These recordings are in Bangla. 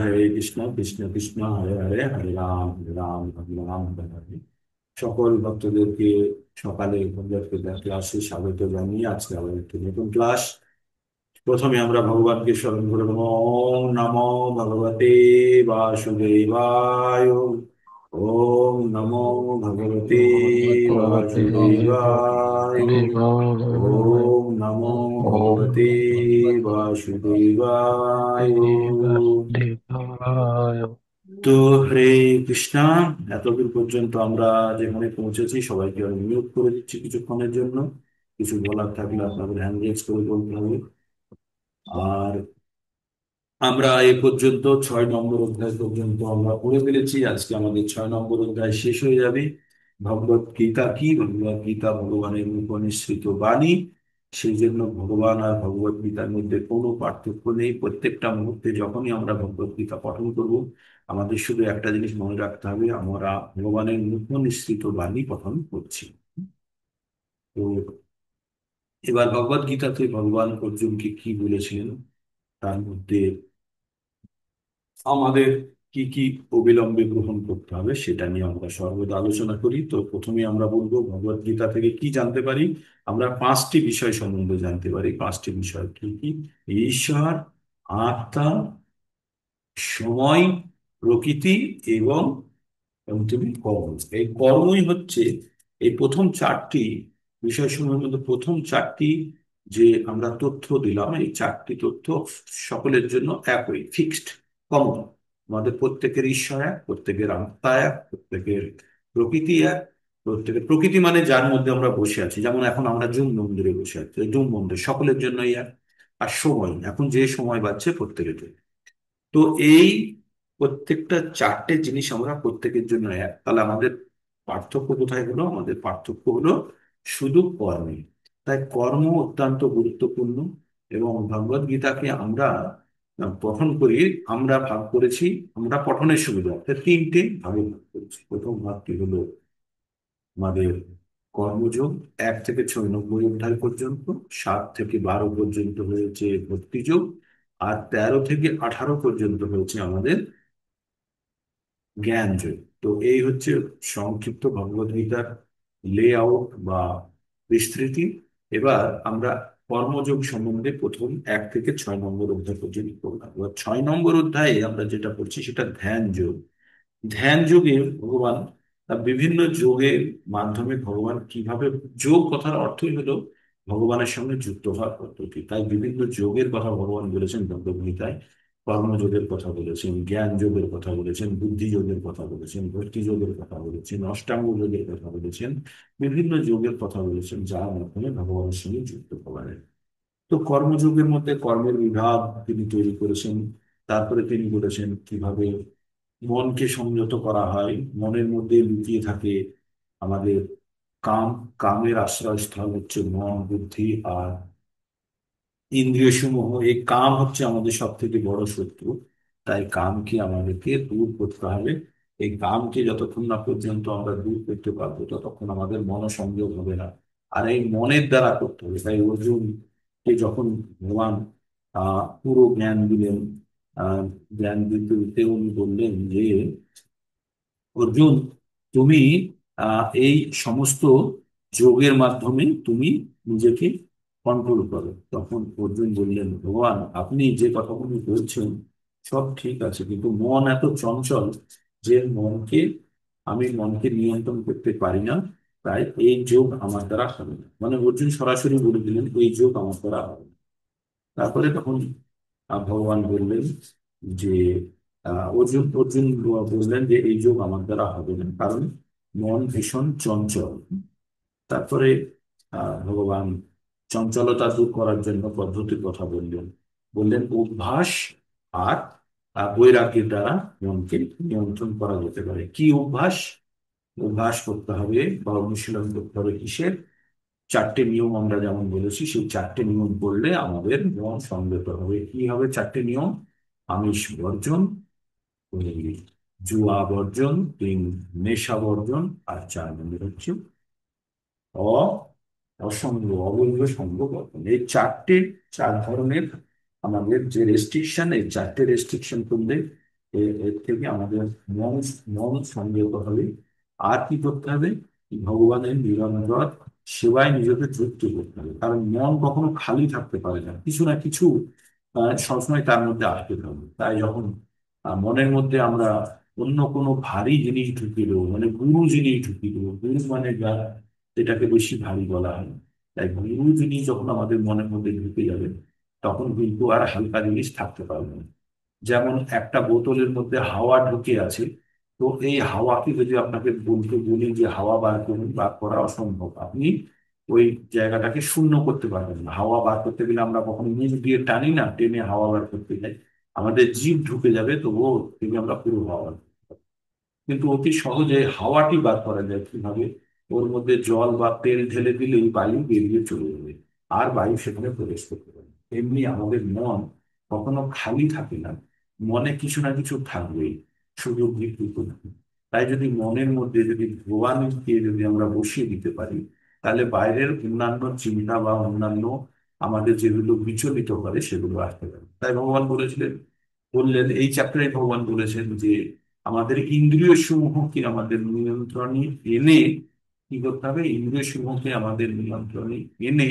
হরে কৃষ্ণ কৃষ্ণ কৃষ্ণ হরে হরে হরে রাম হরে রাম হরে হরে। সকল ভক্তদেরকে সকালে ক্লাসে স্বাগত জানিয়ে আজকে আবার একটি নতুন ক্লাস। প্রথমে আমরা ভগবানকে স্মরণ করে নেব। ওম নমো ভগবতে বাসুদেবায়। ওম নমো ভগবতে भगवते বাসুদেবায়। वासुदेवाय। ওম নমো ओम ভগবতে भगवते বাসুদেবায়। वासुदेवाय। তো হরে কৃষ্ণা, এতদূর পর্যন্ত আমরা যেখানে পৌঁছেছি সবাইকে আমি মিউট করে দিচ্ছি কিছুক্ষণের জন্য। কিছু বলার থাকলে আপনাদের হ্যান্ড রেজ করে বলতে হবে। আর আমরা এ পর্যন্ত 6 নম্বর অধ্যায় পর্যন্ত আমরা পড়ে ফেলেছি। আজকে আমাদের 6 নম্বর অধ্যায় শেষ হয়ে যাবে। ভগবত গীতা কি? ভগবত গীতা ভগবানের উপনিষৃত বাণী। সেই জন্য ভগবান আর ভগবত গীতার মধ্যে কোনো পার্থক্য নেই। প্রত্যেকটা মুহূর্তে যখনই আমরা ভগবত গীতা পঠন করব, আমাদের শুধু একটা জিনিস মনে রাখতে হবে, আমরা ভগবানের উপনিষৃত বাণী পঠন করছি। তো এবার ভগবত গীতাতে ভগবান অর্জুনকে কি বলেছিলেন, তার মধ্যে আমাদের কি কি অবিলম্বে গ্রহণ করতে হবে সেটা নিয়ে আমরা সর্বদা আলোচনা করি। তো প্রথমে আমরা বলবো ভগবত গীতা থেকে কি জানতে পারি। আমরা 5টি বিষয় সম্বন্ধে জানতে পারি। 5টি বিষয় কি কি? ঈশ্বর, আত্মা, সময়, প্রকৃতি এবং তুমি কর্ম। এই কর্মই হচ্ছে এই প্রথম 4টি বিষয়সমূহের মধ্যে প্রথম 4টি যে আমরা তথ্য দিলাম, এই 4টি তথ্য সকলের জন্য একই, ফিক্সড, কমন। আমাদের প্রত্যেকের ঈশ্বর এক, প্রত্যেকের আত্মা এক, প্রত্যেকের প্রকৃতি এক। প্রত্যেকের প্রকৃতি মানে যার মধ্যে আমরা বসে আছি, যেমন এখন আমরা জুম মন্দিরে বসে আছি, জুম মন্দির সকলের জন্যই এক। আর সময়, এখন যে সময় পাচ্ছে প্রত্যেকের জন্য। তো এই প্রত্যেকটা 4টে জিনিস আমরা প্রত্যেকের জন্য এক। তাহলে আমাদের পার্থক্য কোথায় হলো? আমাদের পার্থক্য হলো শুধু কর্মে। তাই কর্ম অত্যন্ত গুরুত্বপূর্ণ। এবং ভগবদ গীতাকে আমরা পঠন করি। আমরা ভাগ করেছি, আমরা পঠনের সুবিধার্থে 3টে ভাগে ভাগ করেছি। প্রথম ভাগটি হলো আমাদের কর্মযোগ, 1 থেকে 6 নম্বর অধ্যায় পর্যন্ত। 7 থেকে 12 পর্যন্ত হয়েছে ভক্তিযোগ। আর 13 থেকে 18 পর্যন্ত হয়েছে আমাদের জ্ঞান যোগ। তো এই হচ্ছে সংক্ষিপ্ত ভগবদ গীতার লে আউট বা বিস্তৃতি। এবার আমরা কর্মযোগ সম্বন্ধে প্রথম 1 থেকে 6 নম্বর অধ্যায় পর্যন্ত পড়লাম। এবার 6 নম্বর অধ্যায়ে আমরা যেটা পড়ছি সেটা ধ্যান যোগ। ধ্যান যোগে ভগবান বিভিন্ন যোগের মাধ্যমে ভগবান কিভাবে, যোগ কথার অর্থই হলো ভগবানের সঙ্গে যুক্ত হওয়ার পদ্ধতি। তাই বিভিন্ন যোগের কথা ভগবান বলেছেন ভগবদ্গীতায়। কর্মযোগের কথা বলেছেন, জ্ঞান যোগের কথা বলেছেন, বুদ্ধি যোগের কথা বলেছেন, ভক্তি যোগের কথা বলেছেন, অষ্টাঙ্গ যোগের কথা বলেছেন। বিভিন্ন যোগের কথা বলেছেন যার মাধ্যমে ভগবানের সঙ্গে যুক্ত হওয়া যায়। তো কর্মযোগের মধ্যে কর্মের বিভাগ তিনি তৈরি করেছেন। তারপরে তিনি বলেছেন কিভাবে মনকে সংযত করা হয়। মনের মধ্যে লুকিয়ে থাকে আমাদের কাম। কামের আশ্রয়স্থল হচ্ছে মন, বুদ্ধি আর ইন্দ্রিয় সমূহ। এই কাম হচ্ছে আমাদের সব থেকে বড় শত্রু। তাই কামকে আমাদেরকে দূর করতে হবে। এই কামকে যতক্ষণ না পর্যন্ত আমরা দূর করতে পারবো ততক্ষণ আমাদের মনোসংযোগ হবে না। আর এই মনের দ্বারা করতে হবে। তাই অর্জুনকে যখন ভগবান পুরো জ্ঞান দিলেন, আহ জ্ঞান দিতে দিতে উনি বললেন যে অর্জুন, তুমি এই সমস্ত যোগের মাধ্যমে তুমি নিজেকে কন্ট্রোল করো। তখন অর্জুন বললেন, ভগবান আপনি যে কথাগুলি বলছেন সব ঠিক আছে, কিন্তু মন এত চঞ্চল যে মনকে নিয়ন্ত্রণ করতে পারি না। তাই এই যোগ আমার দ্বারা হবে না। মানে অর্জুন সরাসরি বলে দিলেন এই যোগ আমার দ্বারা হবে না। তারপরে তখন ভগবান বললেন যে অর্জুন অর্জুন বললেন যে এই যোগ আমার দ্বারা হবে না, কারণ মন ভীষণ চঞ্চল। তারপরে ভগবান চঞ্চলতা দূর করার জন্য পদ্ধতির কথা বললেন। বললেন অভ্যাস আর বৈরাগ্যের দ্বারা মনকে নিয়ন্ত্রণ করা যেতে পারে। কি অভ্যাস? অভ্যাস করতে হবে বা অনুশীলন করতে হবে কিসের? 4টে নিয়ম আমরা যেমন বলেছি, সেই 4টে নিয়ম পড়লে আমাদের মন সংযত হবে। কি হবে 4টে নিয়ম? আমিষ বর্জন, ওই জুয়া বর্জন, 3 নেশা বর্জন, আর 4 নম্বর হচ্ছে অ অসঙ্গ, অবৈধ সঙ্গ বর্জন। এই 4 ধরনের আমাদের যে রেস্ট্রিকশন, এই 4টে রেস্ট্রিকশন করলে এর থেকে আমাদের মন মন সংযত হবে। আর কি করতে হবে? ভগবানের নিরন্তর সেবায় নিজেকে যুক্ত করতে হবে, কারণ মন কখনো খালি থাকতে পারে না, কিছু না কিছু সবসময় তার মধ্যে আসতে থাকবে। তাই যখন মনের মধ্যে আমরা অন্য কোনো ভারী জিনিস ঢুকিয়ে দেবো, মানে গুরু জিনিস ঢুকিয়ে দেবো, গুরু মানে যা, যেটাকে বেশি ভারী বলা হয়, তাই গুরু জিনিস যখন আমাদের মনের মধ্যে ঢুকে যাবে, তখন কিন্তু আর হালকা জিনিস থাকতে পারবে না। যেমন একটা বোতলের মধ্যে হাওয়া ঢুকে আছে, তো এই হাওয়াকে যদি আপনাকে বলতে বলি যে হাওয়া বার করুন, বার করা অসম্ভব। আপনি ওই জায়গাটাকে শূন্য করতে পারবেন না। হাওয়া বার করতে গেলে আমরা কখনো মুখ দিয়ে টানি না, টেনে হাওয়া বার করতে যাই, আমাদের জিভ ঢুকে যাবে, তবুও থেকে আমরা পুরো হাওয়া বার করতে পারবো। কিন্তু অতি সহজে হাওয়াটি বার করা যায় কিভাবে? ওর মধ্যে জল বা তেল ঢেলে দিলেই বায়ু বেরিয়ে চলে যাবে, আর বায়ু সেখানে প্রবেশ করতে পারে। এমনি আমাদের মন কখনো খালি থাকে না, মনে কিছু না কিছু থাকবেই, সুযোগ বিকল্প থাকে। তাই যদি মনের মধ্যে যদি ভগবানকে যদি আমরা বসিয়ে দিতে পারি, তাহলে বাইরের অন্যান্য চিন্তা বা অন্যান্য আমাদের যেগুলো বিচলিত করে সেগুলো আসতে পারে। তাই ভগবান বলেছিলেন, বললেন এই চ্যাপ্টারে ভগবান বলেছেন যে আমাদের ইন্দ্রিয় সমূহকে আমাদের নিয়ন্ত্রণে এনে কি করতে হবে? ইন্দ্রিয় সমূহকে আমাদের নিয়ন্ত্রণে এনে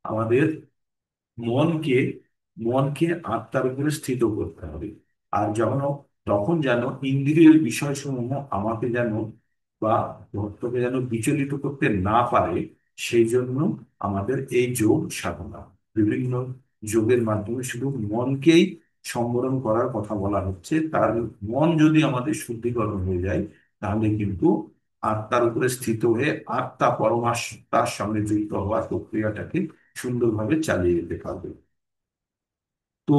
আমাদের মনকে মনকে আত্মার উপরে স্থিত করতে হবে। আর যখন তখন যেন ইন্দ্রিয়ের বিষয়সমূহ আমাকে যেন বা ভক্তকে যেন বিচলিত করতে না পারে, সেই জন্য আমাদের এই যোগ সাধনা, বিভিন্ন যোগের মাধ্যমে শুধু মনকেই সম্বরণ করার কথা বলা হচ্ছে। তার মন যদি আমাদের শুদ্ধিকরণ হয়ে যায়, তাহলে কিন্তু আত্মার উপরে স্থিত হয়ে আত্মা পরমাত্মার সঙ্গে যুক্ত হওয়ার প্রক্রিয়াটাকে সুন্দরভাবে চালিয়ে যেতে পারবে। তো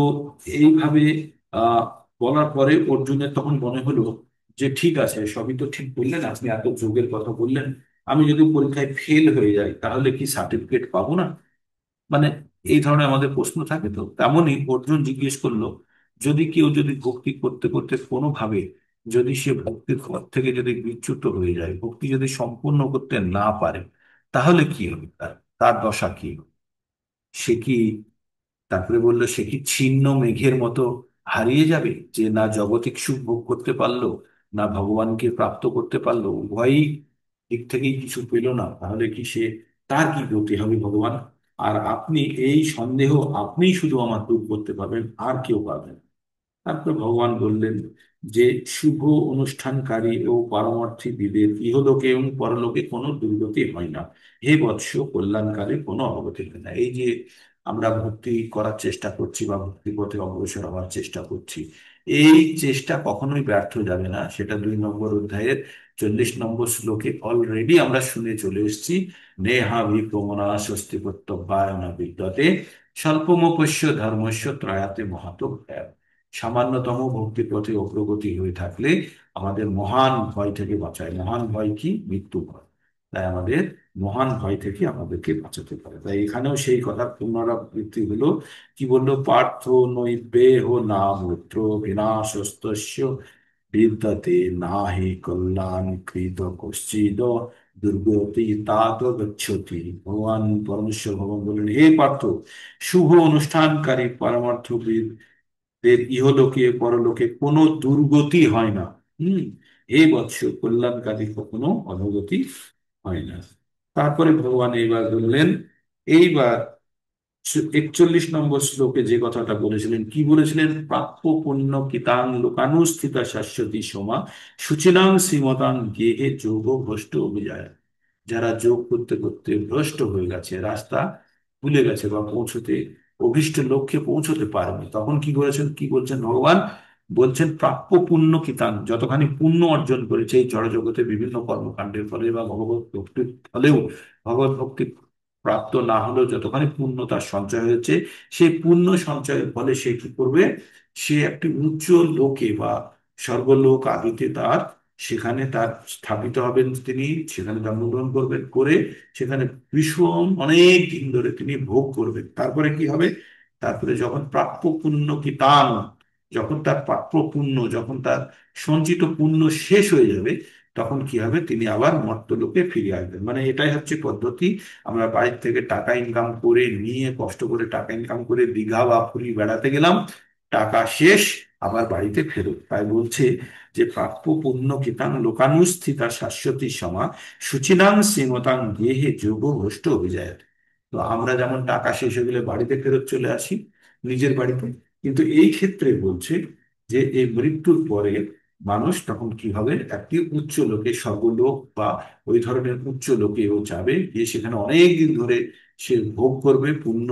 এইভাবে আহ বলার পরে অর্জুনের তখন মনে হলো যে ঠিক আছে, সবই তো ঠিক বললেন, আপনি এত যোগের কথা বললেন, আমি যদি পরীক্ষায় ফেল হয়ে যাই তাহলে কি সার্টিফিকেট পাবো না? মানে এই ধরনের আমাদের প্রশ্ন থাকে। তো তেমনই অর্জুন জিজ্ঞেস করলো, যদি কেউ যদি ভক্তি করতে করতে কোনোভাবে যদি সে ভক্তির পথ থেকে যদি বিচ্যুত হয়ে যায়, ভক্তি যদি সম্পূর্ণ করতে না পারে, তাহলে কি হবে? তার তার দশা কি হবে? সে কি, তারপরে বললো, সে কি ছিন্ন মেঘের মতো হারিয়ে যাবে, যে না জগতিক সুখ ভোগ করতে পারলো, না ভগবানকে প্রাপ্ত করতে পারলো, উভয়ই দিক থেকেই কিছু পেল না? তাহলে কি সে, তার কি গতি হবে ভগবান? আর আপনি এই সন্দেহ, আপনিই শুধু আমার দূর করতে পারবেন, আর কেউ পারবেন না। তারপর ভগবান বললেন যে শুভ অনুষ্ঠানকারী ও পারমার্থী বিদের ইহলোকে এবং পরলোকে কোনো দুর্গতি হয় না। হে বৎস, কল্যাণকারী কোনো অবগতি হয় না। এই যে আমরা ভক্তি করার চেষ্টা করছি বা ভক্তি পথে অগ্রসর হওয়ার চেষ্টা করছি, এই চেষ্টা কখনোই ব্যর্থ যাবে না। সেটা 2 নম্বর অধ্যায়ের 40 নম্বর শ্লোকে অলরেডি আমরা শুনে চলে এসেছি। নেহা বিপ্রমনা স্বস্তি প্রত্যব্যায় না বিদ্যতে স্বল্পমপস্য ধর্মস্য ত্রয়াতে মহাতো। সামান্যতম ভক্তি পথে অগ্রগতি হয়ে থাকলে আমাদের মহান ভয় থেকে বাঁচায়। মহান ভয় কি? মৃত্যু ভয়। তাই আমাদের মহান ভয় থেকে আমাদেরকে বাঁচাতে পারে। তাই এখানেও সেই কথার পুনরাবৃত্তি হলো। কি বললো? পার্থ নৈবেহ নামূত্র বিনাশস্তস্য বিদ্যতে নাহি কল্যাণ কৃত কশ্চিদ দুর্গতি তাত গচ্ছতি। ভগবান পরমেশ্বর ভগবান বললেন, হে পার্থ, শুভ অনুষ্ঠানকারী পারমার্থবিদ দের ইহলোকে পরলোকে কোনো দুর্গতি হয় না। হম। এই বৎস, কল্যাণকারী কখনো অধোগতি হয় না। তারপরে ভগবান এইবার বললেন, এইবার 41 নম্বর শ্লোকে যে কথাটা বলেছিলেন, কি বলেছিলেন? প্রাপ্য পুণ্য কিতাং লোকানুস্থিতা শাশ্বতী সোমা সুচিনাং শ্রীমতাং গেহে যোগ ভ্রষ্ট অভিজায়। যারা যোগ করতে করতে ভ্রষ্ট হয়ে গেছে, রাস্তা ভুলে গেছে বা পৌঁছতে, অভীষ্ট লক্ষ্যে পৌঁছতে পারেনি, তখন কি করেছেন, কি বলছেন ভগবান? বলছেন প্রাপ্য পুণ্য কিতান, যতখানি পুণ্য অর্জন করেছে এই জড়জগতে বিভিন্ন কর্মকাণ্ডের ফলে বা ভগবত ভক্তির ফলেও, ভগবত ভক্তি প্রাপ্ত না হলেও যতখানি পুণ্য তার সঞ্চয় হয়েছে, সেই পুণ্য সঞ্চয়ের ফলে সে কি করবে? সে একটি উচ্চ লোকে বা স্বর্গলোক আদিতে তার, সেখানে তার স্থাপিত হবেন তিনি, সেখানে জন্মগ্রহণ করবেন, করে সেখানে ভীষণ অনেক দিন ধরে তিনি ভোগ করবেন। তারপরে কি হবে? তারপরে যখন প্রাপ্য পুণ্য কি তান, যখন তার প্রাপ্য পুণ্য, যখন তার সঞ্চিত পুণ্য শেষ হয়ে যাবে, তখন কি হবে? তিনি আবার মর্ত্যলোকে ফিরে আসবেন। মানে এটাই হচ্ছে পদ্ধতি। আমরা বাইরে থেকে টাকা ইনকাম করে নিয়ে, কষ্ট করে টাকা ইনকাম করে দীঘা বা পুরী বেড়াতে গেলাম, টাকা শেষ, আবার বাড়িতে ফেরত। তাই বলছে যে প্রাপ্য পুণ্য কৃতাং লোকানুস্থিতা শাশ্বতী সমা শুচিনাং শ্রীমতাং গেহে যোগ ভ্রষ্ট অভিজায়। তো আমরা যেমন টাকা শেষ হয়ে গেলে বাড়িতে ফেরত চলে আসি, নিজের বাড়িতে, কিন্তু এই ক্ষেত্রে বলছে যে এই মৃত্যুর পরে মানুষ তখন কি হবে, একটি উচ্চ লোকে, স্বর্গলোক বা ওই ধরনের উচ্চ লোকেও যাবে, গিয়ে সেখানে অনেক দিন ধরে সে ভোগ করবে, পুণ্য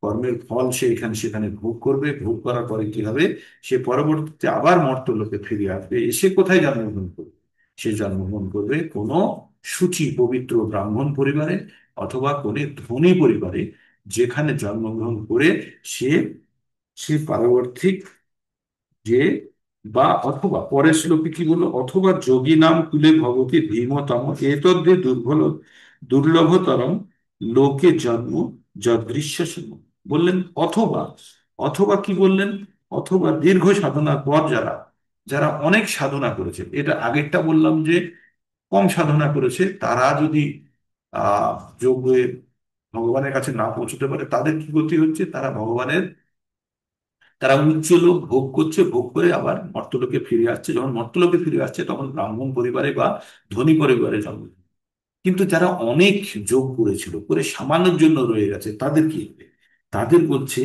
কর্মের ফল সে এখানে সেখানে ভোগ করবে। ভোগ করার পরে কি হবে, সে পরবর্তীতে আবার মর্ত্যলোকে ফিরে আসবে। এসে কোথায় জন্মগ্রহণ করবে? সে জন্মগ্রহণ করবে কোনো শুচি পবিত্র ব্রাহ্মণ পরিবারে অথবা কোনো ধনী পরিবারে, যেখানে জন্মগ্রহণ করে সে সে পারমার্থিক যে, বা অথবা পরের শ্লোকে কি বললো, অথবা যোগী নাম কুলে ভগবতী ভীমতম এতদ্দে দুর্লভতরম লোকে জন্ম যদৃশ্য শুন্য। বললেন অথবা, অথবা কি বললেন, অথবা দীর্ঘ সাধনার পর যারা যারা অনেক সাধনা করেছে, এটা আগেরটা বললাম যে কম সাধনা করেছে, তারা যদি আহ যোগে ভগবানের কাছে না পৌঁছতে পারে, তাদের কি গতি হচ্ছে, তারা উচ্চ লোক ভোগ করছে, ভোগ করে আবার মর্ত্যলোকে ফিরে আসছে। যখন মর্ত্যলোকে ফিরে আসছে তখন ব্রাহ্মণ পরিবারে বা ধনী পরিবারে জন্ম। কিন্তু যারা অনেক যোগ করেছিল, করে সামান্যর জন্য রয়ে গেছে, তাদের কি হবে? তাদের বলছে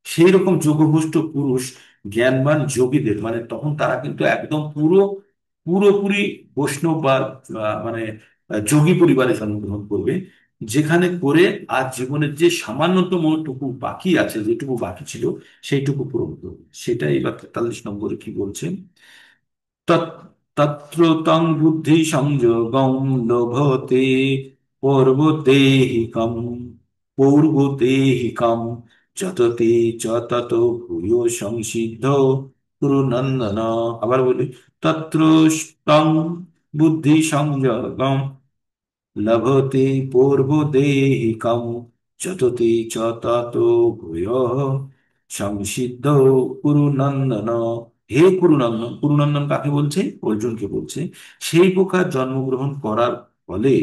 সেই রকম যোগভ্রষ্ট পুরুষ, জ্ঞানবান যোগীদের, মানে তখন তারা কিন্তু একদম পুরোপুরি বৈষ্ণব বা মানে যোগী পরিবারে জন্মগ্রহণ করবে, যেখানে করে আর জীবনের যে সামান্যতম টুকু বাকি আছে, যেটুকু বাকি ছিল সেইটুকু পূরণ করবে। সেটাই এবার 43 নম্বরে কি বলছে, তত- তত্র তং বুদ্ধি সংযোগং লভতে পূর্বদেহিকম পূর্বদেহিকম যততে চ তত ভূয় সংসিদ্ধ কুরু নন্দন। আবার বলি, তত্র তং বুদ্ধি সংযোগম লভতে পূর্বদেহিকম যততে চ তত ভূয়ঃ সংসিদ্ধ কুরুনন্দন। হে কুরুনন্দন, কুরুনন্দন কাকে বলছে? অর্জুনকে বলছে। সেই প্রকার জন্মগ্রহণ করার ফলে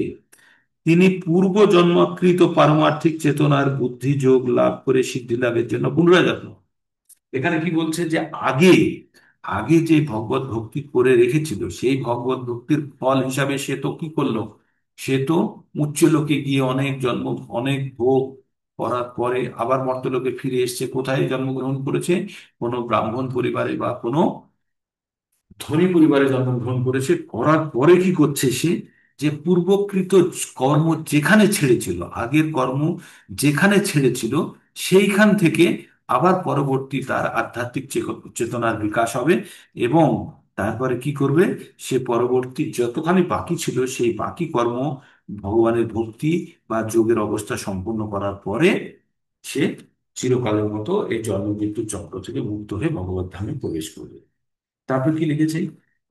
তিনি পূর্ব জন্মকৃত পারমার্থিক চেতনার বুদ্ধি যোগ লাভ করে সিদ্ধি লাভের জন্য পুনরায় জন্ম। এখানে কি বলছে যে আগে আগে যে ভগবত ভক্তি করে রেখেছিল, সেই ভগবত ভক্তির ফল হিসাবে সে তো কি করলো, সে তো উচ্চ লোকে গিয়ে অনেক জন্ম, অনেক ভোগ করার পরে আবার মর্ত্যলোকে ফিরে এসেছে। কোথায় জন্মগ্রহণ করেছে? কোনো ব্রাহ্মণ পরিবারে বা কোনো ধনী পরিবারে জন্মগ্রহণ করেছে। করার পরে কি করছে সে, যে পূর্বকৃত কর্ম যেখানে ছেড়েছিল, আগের কর্ম যেখানে ছেড়েছিল, সেইখান থেকে আবার পরবর্তী তার আধ্যাত্মিক চেতনার বিকাশ হবে। এবং তারপরে কি করবে, সে পরবর্তী যতখানি বাকি ছিল সেই বাকি কর্ম ভগবানের ভক্তি বা যোগের অবস্থা সম্পূর্ণ করার পরে সে চিরকালের মতো এই জন্ম মৃত্যু চক্র থেকে মুক্ত হয়ে ভগবত ধামে প্রবেশ করবে। তারপর কি লিখেছে,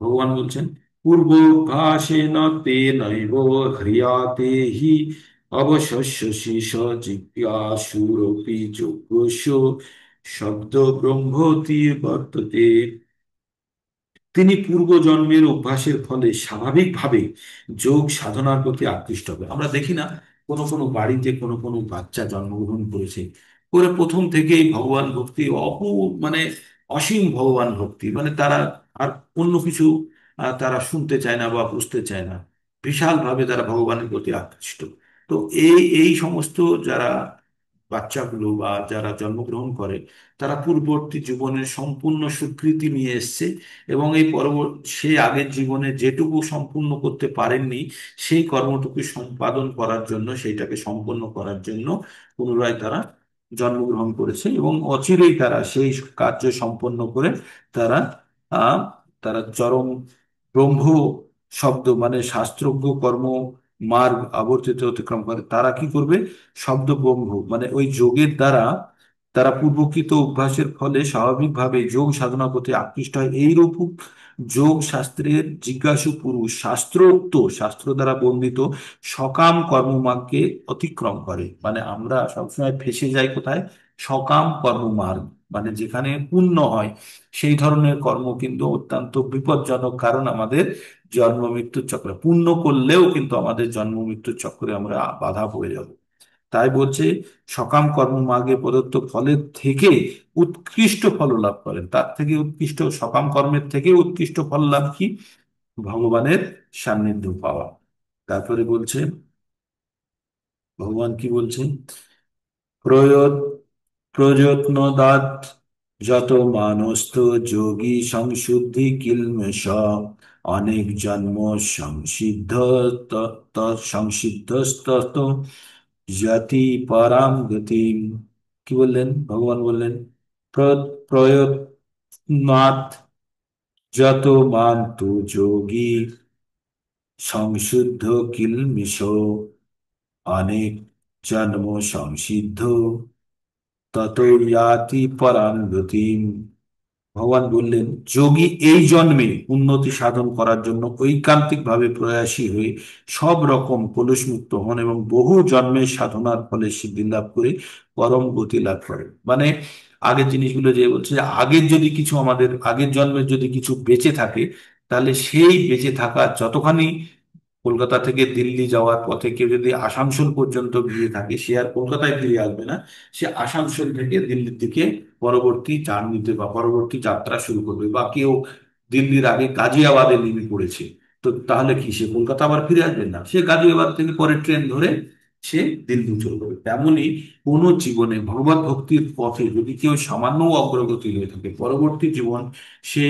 ভগবান বলছেন, পূর্বভাসেন তে নৈব হ্রিয়াতে হি অবশস্যসি স জিজ্ঞাসুরপি যোগ্যস্য শব্দ ব্রহ্মতি বর্ততে। তিনি পূর্বজন্মের অভ্যাসের ফলে স্বাভাবিকভাবে যোগ সাধনার প্রতি আকৃষ্ট হবে। আমরা দেখি না, কোনো কোনো বাড়িতে কোনো কোনো বাচ্চা জন্মগ্রহণ করেছে, করে প্রথম থেকেই ভগবান ভক্তি মানে অসীম ভগবান ভক্তি, মানে তারা আর অন্য কিছু তারা শুনতে চায় না বা বুঝতে চায় না, বিশাল ভাবে তারা ভগবানের প্রতি আকৃষ্ট। তো এই সমস্ত যারা বাচ্চাগুলো বা যারা জন্মগ্রহণ করে, তারা পূর্ববর্তী জীবনের সম্পূর্ণ স্বীকৃতি নিয়ে এসছে, এবং এই পরবর্তী সে আগের জীবনে যেটুকু সম্পূর্ণ করতে পারেননি, সেই কর্মটুকু সম্পাদন করার জন্য, সেইটাকে সম্পন্ন করার জন্য পুনরায় তারা জন্মগ্রহণ করেছে, এবং অচিরেই তারা সেই কার্য সম্পন্ন করে তারা আহ তারা চরম ব্রহ্ম শব্দ, মানে শাস্ত্রজ্ঞ কর্ম মার্গ আবর্তিত অতিক্রম করে। তারা কি করবে, শব্দ ব্রহ্ম, মানে ওই যোগের দ্বারা তারা পূর্বকৃত অভ্যাসের ফলে স্বাভাবিকভাবে যোগ সাধনা করতে আকৃষ্ট হয়। এইরূপ যোগ শাস্ত্রের জিজ্ঞাসু পুরুষ শাস্ত্রোক্ত, শাস্ত্র দ্বারা বর্ণিত সকাম কর্মমার্গকে অতিক্রম করে। মানে আমরা সবসময় ফেঁসে যাই কোথায়, সকাম কর্মমার্গ, মানে যেখানে পুণ্য হয় সেই ধরনের কর্ম কিন্তু অত্যন্ত বিপজ্জনক। কারণ আমাদের জন্ম মৃত্যুর চক্রে পুণ্য করলেও কিন্তু আমাদের জন্ম মৃত্যুর চক্রে আমরা বাধা পড়ে যাব। তাই বলছে সকাম কর্ম মার্গে প্রদত্ত ফলের থেকে উৎকৃষ্ট ফল লাভ করেন। তার থেকে উৎকৃষ্ট, সকাম কর্মের থেকে উৎকৃষ্ট ফল লাভ কি? ভগবানের সান্নিধ্য পাওয়া। তারপরে বলছে, ভগবান কি বলছেন? প্রয়ত প্রযত্ন দাত যত মানস্ত যোগী সংশুদ্ধি কিলমেষ অনেক জন্ম সংসিদ্ধ সংসিদ্ধস্তত যতি পরাম গতিম। কি বললেন? ভগবান বললেন প্রয়ত্নাৎ যত মান্তু যোগী সংশুদ্ধ কিলমিষ অনেক জন্ম সংসিদ্ধ তত ইয়াতি পরাম গতিম। ভগবান বললেন, যোগী এই জন্মে উন্নতি সাধন করার জন্য ঐকান্তিক ভাবে প্রয়াসী হয়ে সব রকম কলুষমুক্ত হন এবং বহু জন্মের সাধনার ফলে সিদ্ধি লাভ করে পরম গতি লাভ করেন। মানে আগের জিনিসগুলো যে বলছে, যে আগের যদি কিছু, আমাদের আগের জন্মের যদি কিছু বেঁচে থাকে, তাহলে সেই বেঁচে থাকা যতখানি, কলকাতা থেকে দিল্লি যাওয়ার পথে কেউ যদি আসানসোল পর্যন্ত গিয়ে থাকে, সে আর কলকাতায় ফিরে আসবে না। সে আসানসোল থেকে দিল্লির দিকে পরবর্তী জার্নিতে বা পরবর্তী যাত্রা শুরু করবে। বা কেউ দিল্লির আগে গাজিয়াবাদে নেমে পড়েছে, তো তাহলে কি সে কলকাতা আবার ফিরে আসবে না? সে গাজিয়াবাদ থেকে পরে ট্রেন ধরে সে দিল্লি চলে যাবে। তেমনই কোনো জীবনে ভগবত ভক্তির পথে যদি কেউ সামান্য অগ্রগতি হয়ে থাকে, পরবর্তী জীবন সে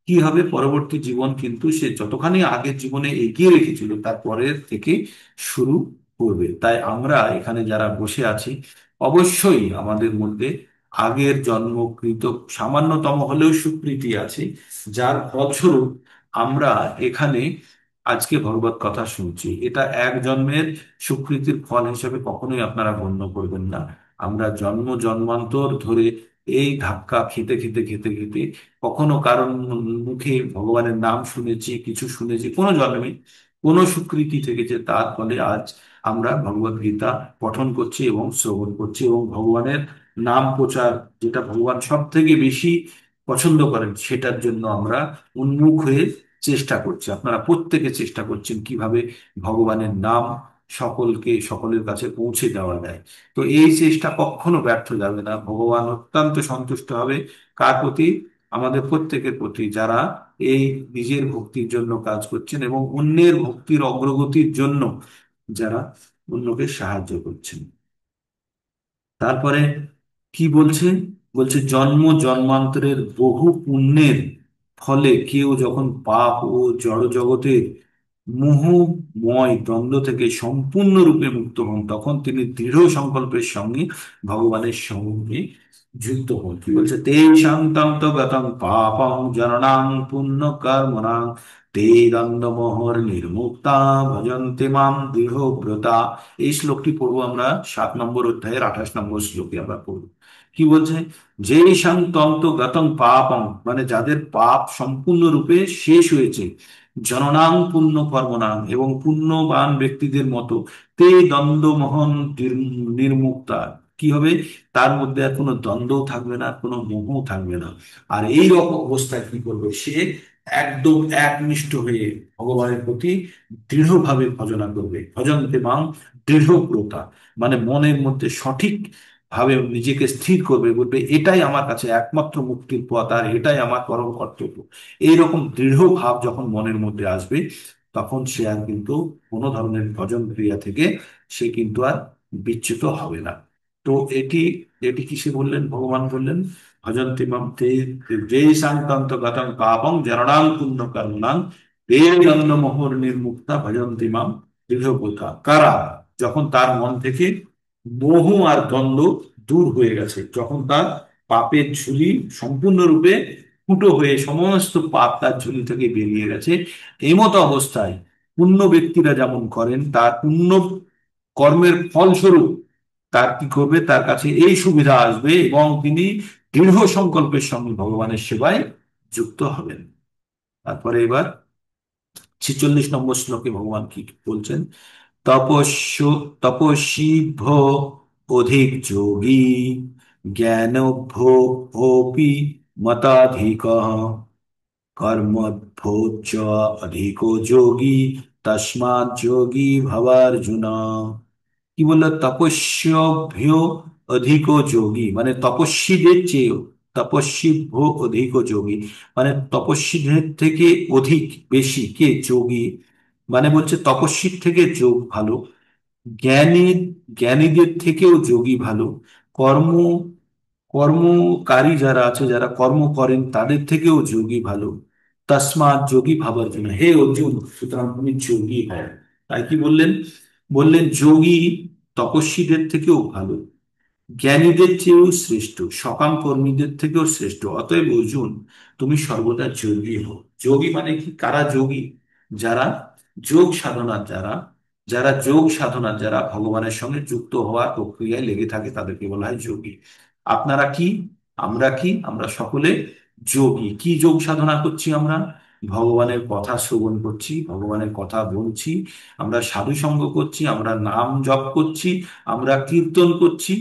কি হবে? পরবর্তী জীবন কিন্তু সে যতখানি আগের জীবনে এগিয়ে রেখেছিল তার পরের থেকে শুরু করবে। তাই আমরা এখানে যারা বসে আছি, অবশ্যই আমাদের মধ্যে আগের জন্মকৃত সামান্যতম হলেও সুকৃতি আছে, যার ফলস্বরূপ আমরা এখানে আজকে ভগবত কথা শুনছি। এটা এক জন্মের সুকৃতির ফল হিসেবে কখনোই আপনারা গণ্য করবেন না। আমরা জন্ম জন্মান্তর ধরে এই ধাক্কা খেতে খেতে খেতে খেতে কখনো কারণ মুখে ভগবানের নাম শুনেছি, কিছু শুনেছি, কোনো জন্মে কোনো স্বীকৃতি থেকেছে, তার ফলে আজ আমরা ভগবত গীতা পঠন করছি এবং শ্রবণ করছি এবং ভগবানের নাম প্রচার, যেটা ভগবান সব থেকে বেশি পছন্দ করেন, সেটার জন্য আমরা উন্মুখ হয়ে চেষ্টা করছি। আপনারা প্রত্যেকে চেষ্টা করছেন কিভাবে ভগবানের নাম সকলের কাছে পৌঁছে দেওয়া যায়। তো এই চেষ্টা কখনো ব্যর্থ যাবে না। ভগবান অত্যন্ত সন্তুষ্ট হবে কার প্রতি? আমাদের প্রত্যেকের প্রতি, যারা এই নিজের ভক্তির জন্য কাজ করছেন এবং অন্যের ভক্তির অগ্রগতির জন্য যারা অন্যকে সাহায্য করছেন। তারপরে কি বলছে? বলছে জন্ম জন্মান্তরের বহু পুণ্যের ফলে কেউ যখন পাপ ও জড় জগতের মোহময় দ্বন্দ্ব থেকে সম্পূর্ণরূপে মুক্ত হন, তখন তিনি দৃঢ় সংকল্পের সঙ্গে ভগবানের সঙ্গে যুক্ত হন। কি বলছে? তে শান্তন্ত গতং পাপং জননাং পুণ্য কর্মণাং তে দ্বন্দ্বমোহর নির্মুক্তা ভজন্তে মাম দৃঢ়ব্রতা। এই শ্লোকটি পড়বো আমরা 7 নম্বর অধ্যায়ের 28 নম্বর শ্লোকে আমরা পড়বো। কি বলছে? যে শান্তন্ত গতং পাপং, মানে যাদের পাপ সম্পূর্ণরূপে শেষ হয়েছে, জননাং পুণ্য কর্মনাং, এবং পুণ্যবান ব্যক্তিদের মতো, তে দ্বন্দ্বমোহন নির্মুক্তা, কি হবে? তার মধ্যে আর কোনো দ্বন্দ্বও থাকবে না, কোনো মোহও থাকবে না। আর এই রকম অবস্থায় কি করবে সে? একদম একনিষ্ঠ হয়ে ভগবানের প্রতি দৃঢ়ভাবে ভজনা করবে। ভজন্তে মাং দৃঢ়ব্রতা, মানে মনের মধ্যে সঠিক ভাবে নিজেকে স্থির করবে, বলবে এটাই আমার কাছে একমাত্র মুক্তির পথ আর এটাই আমার পরম কর্তব্য। এইরকম দৃঢ় ভাব যখন মনের মধ্যে আসবে, তখন সে আর কিন্তু কোনো ধরনের ভজন ক্রিয়া থেকে সে কিন্তু আর বিচ্যুত হবে না। তো এটি এটি কিসে বললেন? ভগবান বললেন ভজন্তি মাম তে যে সাংকান্ত গতং পাপং জননাং পুণ্য কর্মণাং তে দ্বন্দ্ব মোহর নির্মুক্তা ভজন্তি মাম দৃঢ়ব্রতা। কারা? যখন তার মন থেকে মোহ আর দ্বন্দ্ব দূর হয়ে গেছে, যখন তার পাপের ঝুলি সম্পূর্ণরূপে ফুটো হয়ে সমস্ত পাপ তার ঝুলি থেকে বেরিয়ে গেছে, এই মতো অবস্থায় পুণ্য ব্যক্তিরা যেমন করেন, তার পুণ্য কর্মের ফলস্বরূপ তার কি করবে? তার কাছে এই সুবিধা আসবে এবং তিনি দৃঢ় সংকল্পের সঙ্গে ভগবানের সেবায় যুক্ত হবেন। তারপরে এবার 46 নম্বর শ্লোকে ভগবান কি বলছেন? তপস্য তপস্বীভ্য অধিক যোগী জ্ঞানভ্যোপি মতাধিক কর্মভ্যোচ্চ অধিকো যোগী তস্মাৎ যোগী ভবার্জুন। কি কি বললো, তপস্যভ্য অধিক যোগী, মানে তপস্বীদের চেয়েও, তপস্বীভ্য অধিক যোগী, মানে তপস্বীদের থেকে অধিক, বেশি কে, যোগী। মানে বলছে তপস্বীর থেকে যোগ ভালো, জ্ঞানী, জ্ঞানীদের থেকেও যোগী ভালো, কর্ম, কর্মকারী যারা আছে, যারা কর্ম করেন তাদের থেকেও যোগী ভালো। তসমাৎ যোগী ভাবার জন্য, হে অর্জুন, সুতরাং তুমি যোগী হও। তাই কি বললেন? বললেন যোগী তপস্বীদের থেকেও ভালো, জ্ঞানীদের চেয়েও শ্রেষ্ঠ, সকাম কর্মীদের থেকেও শ্রেষ্ঠ। অতএব অর্জুন, তুমি সর্বদা যোগী হও। যোগী মানে কি? কারা যোগী? যারা যোগ সাধনা, যারা, যারা যোগ সাধনা, যারা ভগবানের সঙ্গে যুক্ত হওয়ার প্রক্রিয়ায় লেগে থাকে তাদেরকে বলা হয় যোগী। আপনারা কি? আমরা কি? আমরা সকলে যোগী। কি যোগ সাধনা করছি আমরা? ভগবানের কথা শ্রবণ করছি, ভগবানের কথা বলছি, আমরা সাধু সঙ্গ করছি, আমরা নাম জপ করছি, আমরা কীর্তন করছি।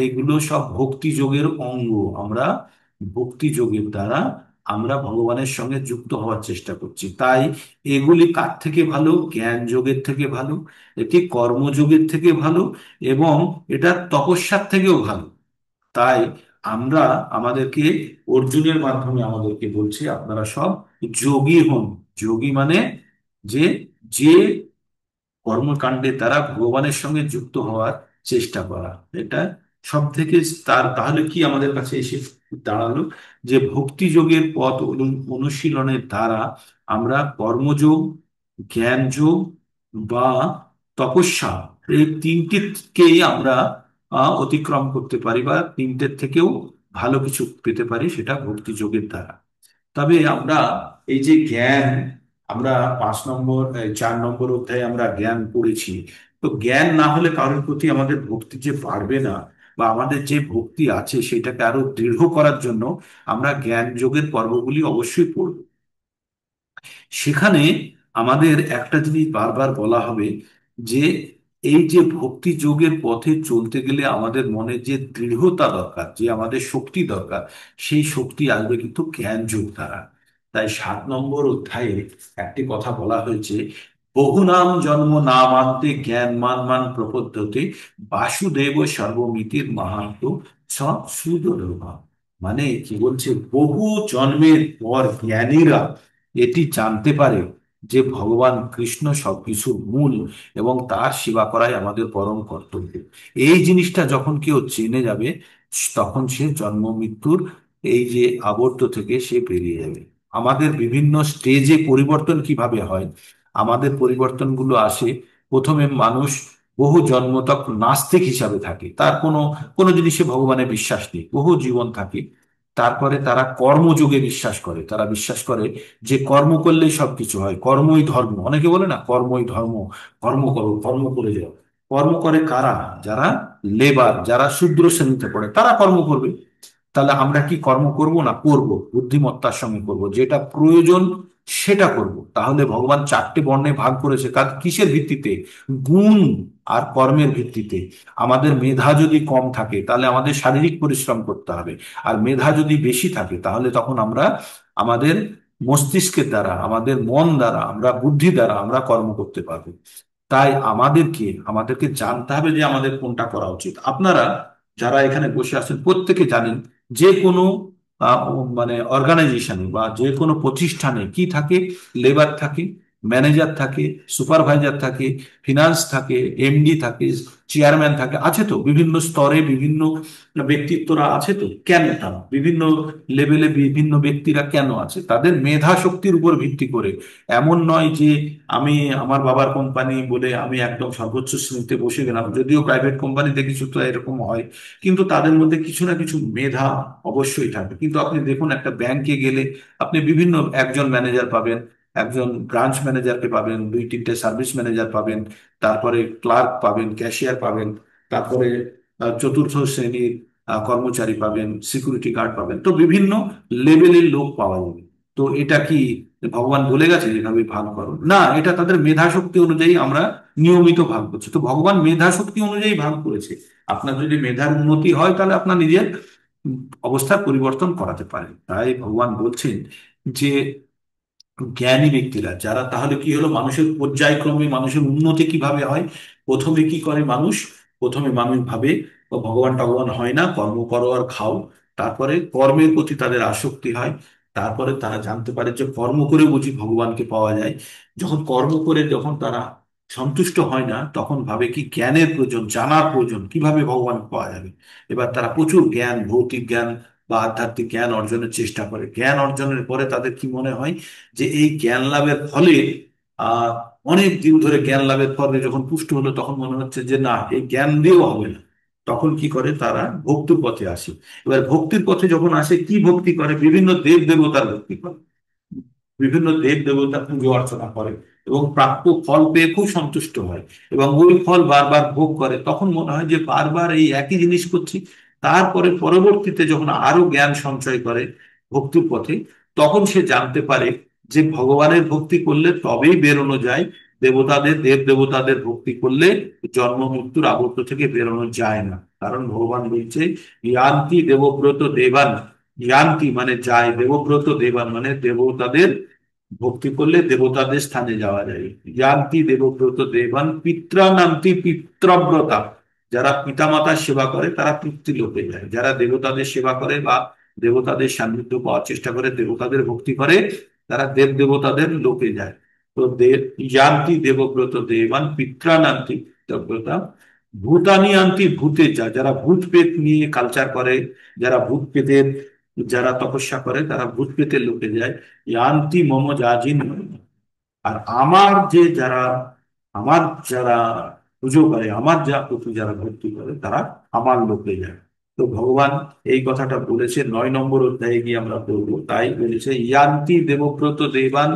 এগুলো সব ভক্তি যোগের অঙ্গ। আমরা ভক্তি যোগের দ্বারা আমরা ভগবানের সঙ্গে যুক্ত হওয়ার চেষ্টা করছি। তাই এগুলি কার থেকে ভালো? জ্ঞান যোগের থেকে ভালো, এটি কর্মযোগের থেকে ভালো, এবং এটা তপস্যার থেকেও ভালো। তাই আমরা, আমাদেরকে অর্জুনের মাধ্যমে আমাদেরকে বলছে আপনারা সব যোগী হন। যোগী মানে যে, যে কর্মকাণ্ডের দ্বারা ভগবানের সঙ্গে যুক্ত হওয়ার চেষ্টা করা। এটা সব থেকে, তার তাহলে কি আমাদের কাছে এসে দাঁড়ালো, যে ভক্তি যোগের পথ অনুশীলনের দ্বারা আমরা কর্মযোগ, জ্ঞান যোগ বা তপস্যা, এই তিনটিকেই আমরা অতিক্রম করতে পারি, বা তিনটের থেকেও ভালো কিছু পেতে পারি, সেটা ভক্তি যোগের দ্বারা। তবে আমরা এই যে জ্ঞান, আমরা 5 নম্বর 4 নম্বর অধ্যায়ে আমরা জ্ঞান পড়েছি। তো জ্ঞান না হলে কারোর প্রতি আমাদের ভক্তি যে বাড়বে না, বা আমাদের যে ভক্তি আছে সেটাকে আরো দৃঢ় করার জন্য আমরা জ্ঞান যোগের পর্বগুলি অবশ্যই পড়ব। সেখানে আমাদের একটা জিনিস বারবার বলা হবে, যে এই যে ভক্তি যোগের পথে চলতে গেলে আমাদের মনে যে দৃঢ়তা দরকার, যে আমাদের শক্তি দরকার, সেই শক্তি আসবে কিন্তু জ্ঞান যোগ দ্বারা। তাই 7 নম্বর অধ্যায়ে একটি কথা বলা হয়েছে, বহুনাম জন্ম নামান্তে জ্ঞান মান মান প্রপদ্যতে, বাসুদেব সর্বমিতির মাহাত্ম্য স সুদূরভাব। মানে কি বলছে, বহু জন্মের পর জ্ঞানীরা এটি জানতে পারে যে ভগবান কৃষ্ণ সবকিছুর মূল, এবং তার সেবা করাই আমাদের পরম কর্তব্য। এই জিনিসটা যখন কেউ জেনে যাবে, তখন সে জন্ম মৃত্যুর এই যে আবর্ত থেকে সে বেরিয়ে যাবে। আমাদের বিভিন্ন স্টেজে পরিবর্তন কিভাবে হয়? আমাদের পরিবর্তনগুলো আসে, প্রথমে মানুষ বহু জন্ম তক নাস্তিক হিসাবে থাকে, তার কোনো কোনো জিনিসে ভগবানের বিশ্বাস নেই, বহু জীবন থাকে। তারপরে তারা কর্মযোগে বিশ্বাস করে, তারা বিশ্বাস করে যে কর্ম করলেই সবকিছু হয়, কর্মই ধর্ম। অনেকে বলে না, কর্মই ধর্ম, কর্ম করো, কর্ম করে যাও। কর্ম করে কারা? যারা লেবার, যারা শূদ্র শ্রেণীতে পড়ে, তারা কর্ম করবে। তাহলে আমরা কি কর্ম করব না? করব, বুদ্ধিমত্তার সঙ্গে করব, যেটা প্রয়োজন সেটা করব। তাহলে ভগবান 4টে বর্ণে ভাগ করেছে, কিসের ভিত্তিতে? গুণ আর কর্মের ভিত্তিতে। আমাদের মেধা যদি কম থাকে তাহলে আমাদের শারীরিক পরিশ্রম করতে হবে, আর মেধা যদি বেশি থাকে তাহলে তখন আমরা আমাদের মস্তিষ্কের দ্বারা, আমাদের মন দ্বারা, আমরা বুদ্ধি দ্বারা আমরা কর্ম করতে পারবো। তাই আমাদেরকে আমাদেরকে জানতে হবে যে আমাদের কোনটা করা উচিত। আপনারা যারা এখানে বসে আছেন প্রত্যেকে জানেন, যে কোনো মানে অর্গানাইজেশনে বা যে কোনো প্রতিষ্ঠানে কি থাকে? লেবার থাকে, ম্যানেজার থাকে, সুপারভাইজার থাকে, ফিনান্স থাকে, এমডি থাকে, চেয়ারম্যান থাকে, আছে তো? বিভিন্ন স্তরে বিভিন্ন ব্যক্তিত্বরা আছে তো। কেন তারা বিভিন্ন লেভেলে বিভিন্ন ব্যক্তিরা কেন আছে? তাদের মেধা শক্তির উপর ভিত্তি করে। এমন নয় যে আমি, আমার বাবার কোম্পানি বলে আমি একদম সর্বোচ্চ শ্রেণীতে বসে গেলাম, যদিও প্রাইভেট কোম্পানিতে কিছু তো এরকম হয়, কিন্তু তাদের মধ্যে কিছু না কিছু মেধা অবশ্যই থাকবে। কিন্তু আপনি দেখুন, একটা ব্যাংকে গেলে আপনি বিভিন্ন, একজন ম্যানেজার পাবেন, একজন ব্রাঞ্চ ম্যানেজারকে পাবেন, 2-3টে সার্ভিস ম্যানেজার পাবেন, তারপরে ক্লার্ক পাবেন, ক্যাশিয়ার পাবেন, তারপরে চতুর্থ শ্রেণীর কর্মচারী পাবেন, সিকিউরিটি গার্ড পাবেন। তো বিভিন্ন লেভেলের লোক পাওয়া যাবে। তো এটা কি ভগবান বলে গেছে যেভাবে ভাগ করো? না, এটা তাদের মেধা শক্তি অনুযায়ী আমরা নিয়মিত ভাগ করছি। তো ভগবান মেধা শক্তি অনুযায়ী ভাগ করেছে। আপনার যদি মেধার উন্নতি হয় তাহলে আপনার নিজের অবস্থার পরিবর্তন করাতে পারেন। তাই ভগবান বলছেন যে জ্ঞানী ব্যক্তিরা যারা, তাহলে কি হলো, মানুষের পর্যায়ক্রমে মানুষের উন্নতি কিভাবে হয়? প্রথমে কি করে মানুষ? প্রথমে মানুষ ভাবে ও ভগবান টগবান হয় না, কর্ম করো আর খাও। তারপরে কর্মের প্রতি তাদের আসক্তি হয়। তারপরে তারা জানতে পারে যে কর্ম করে বুঝি ভগবানকে পাওয়া যায়। যখন কর্ম করে যখন তারা সন্তুষ্ট হয় না, তখন ভাবে কি জ্ঞানের প্রয়োজন, জানার প্রয়োজন, কিভাবে ভগবান পাওয়া যাবে। এবার তারা প্রচুর জ্ঞান, ভৌতিক জ্ঞান বা আধ্যাত্মিক জ্ঞান অর্জনের চেষ্টা করে। জ্ঞান অর্জনের পরে তাদের কি মনে হয় যে এই জ্ঞান লাভের ফলে আহ অনেক দিন ধরে জ্ঞান লাভের পরে যখন পুষ্ট হলো, তখন মনে হচ্ছে যে না, এই জ্ঞান দিয়েও হবে না। তখন কি করে, তারা ভক্তির পথে আসে। এবার ভক্তির পথে যখন আসে, কি ভক্তি করে, বিভিন্ন দেব দেবতার ভক্তি করে, বিভিন্ন দেব দেবতার পুজো অর্চনা করে এবং প্রাপ্য ফল পেয়ে খুব সন্তুষ্ট হয় এবং ওই ফল বারবার ভোগ করে। তখন মনে হয় যে বারবার এই একই জিনিস করছি। তারপরে পরবর্তীতে যখন আরো জ্ঞান সঞ্চয় করে ভক্তির পথে, তখন সে জানতে পারে যে ভগবানের ভক্তি করলে তবেই বেরোনো যায়, দেবতাদের দেব দেবতাদের ভক্তি করলে জন্ম মৃত্যুর আবর্ত থেকে বেরোনো যায় না। কারণ ভগবান বলছে, ইয়ান্তি দেবব্রত দেবান। ইয়ান্তি মানে যায়, দেবব্রত দেবান মানে দেবতাদের ভক্তি করলে দেবতাদের স্থানে যাওয়া যায়। ইয়ান্তি দেবব্রত দেবান পিত্রানান্তি পিত্রব্রতা। যারা পিতামাতার সেবা করে তারা পিতৃলোকে যায়। যারা দেবতাদের সেবা করে বা দেবতাদের সান্নিধ্য পাওয়ার চেষ্টা করে, দেবতাদের ভক্তি করে, তারা দেব দেবতাদের লোকে যায়। তো দেব ইয়ান্তি দেবব্রত দেবান পিত্রানান্তি পিত্রব্রতা ভূতানি আন্তি ভূতে যা। যারা ভূত পেত নিয়ে কালচার করে, যারা ভূত পেতের, যারা তপস্যা করে, তারা ভূত পেতের লোকে যায়। ইয়ান্তি মম যাজিন। আর আমার যারা পুজো করে, আমার যা প্রতি যারা ভক্তি করে, তারা আমার লোকে যায়। তো ভগবান এই কথাটা বলেছে 9 নম্বর অধ্যায়ে গিয়ে আমরা পড়বো। তাই বলেছে, ইয়ান্তি দেবব্রত দেবান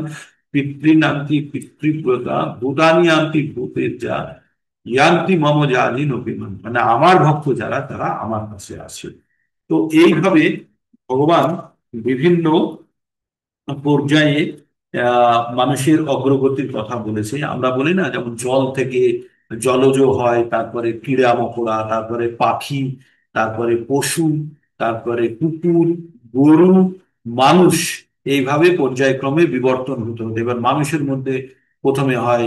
পিতৃনান্তি পিতৃব্রতা ভূতানি আন্তি ভূতের যা ইয়ান্তি মম জানি অভিমান। মানে আমার ভক্ত যারা, তারা আমার কাছে আসে। তো এইভাবে ভগবান বিভিন্ন পর্যায়ে মানুষের অগ্রগতির কথা বলেছে। আমরা বলি না, যেমন জল থেকে জলজ হয়, তারপরে ক্রীড়া মকড়া, তারপরে পাখি, তারপরে পশু, তারপরে কুকুর, গরু, মানুষ। এইভাবে পর্যায়ক্রমে বিবর্তন হতে হতে এবার মানুষের মধ্যে প্রথমে হয়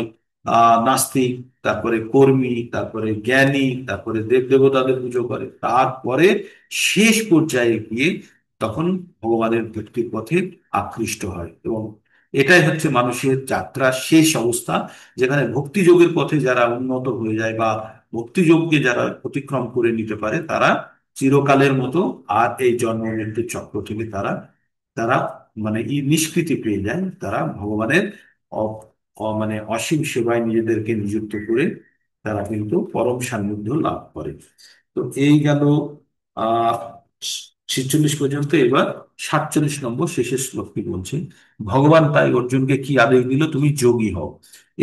নাস্তিক, তারপরে কর্মী, তারপরে জ্ঞানী, তারপরে দেব দেবতাদের পুজো করে, তারপরে শেষ পর্যায়ে গিয়ে তখন ভগবানের ভক্তির পথে আকৃষ্ট হয়। এবং এটাই হচ্ছে মানুষের যাত্রার শেষ অবস্থা, যেখানে ভক্তিযোগের পথে যারা উন্নত হয়ে যায় বা ভক্তিযোগকে যারা অতিক্রম করে নিতে পারে, তারা চিরকালের মতো আর এই জন্ম মৃত্যুর চক্র থেকে তারা তারা মানে এই নিষ্কৃতি পেয়ে যায়। তারা ভগবানের মানে অসীম সেবায় নিজেদেরকে নিযুক্ত করে তারা কিন্তু পরম সান্নিধ্য লাভ করে। তো এই গেল আহ 46 পর্যন্ত। এবার 47 নম্বর শেষের শ্লোকটি বলছে, ভগবান তাই অর্জুনকে কি আদেশ দিল, তুমি যোগী হও।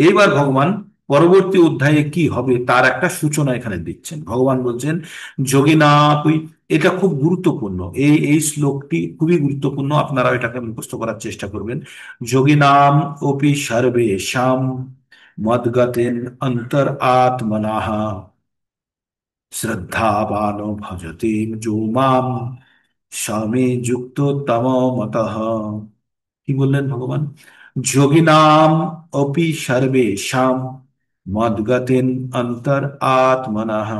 এইবার ভগবান পরবর্তী অধ্যায়ে কি হবে তার একটা সূচনা এখানে দিচ্ছেন। ভগবান বলছেন, যোগী না তুই। এটা খুব গুরুত্বপূর্ণ, এই এই শ্লোকটি খুবই গুরুত্বপূর্ণ। আপনারা এটাকে মুখস্থ করার চেষ্টা করবেন। যোগী নাম অপি সর্বেষাম মদ্গতেন অন্তর আত্মনাহ শ্রদ্ধাবানো ভজতে যো মাম স্বামী যুক্ত তম মতঃ। কি বললেন ভগবান? যোগিনাম অপি সর্বেষাম মদ্গতিন অন্তর আত্মনঃ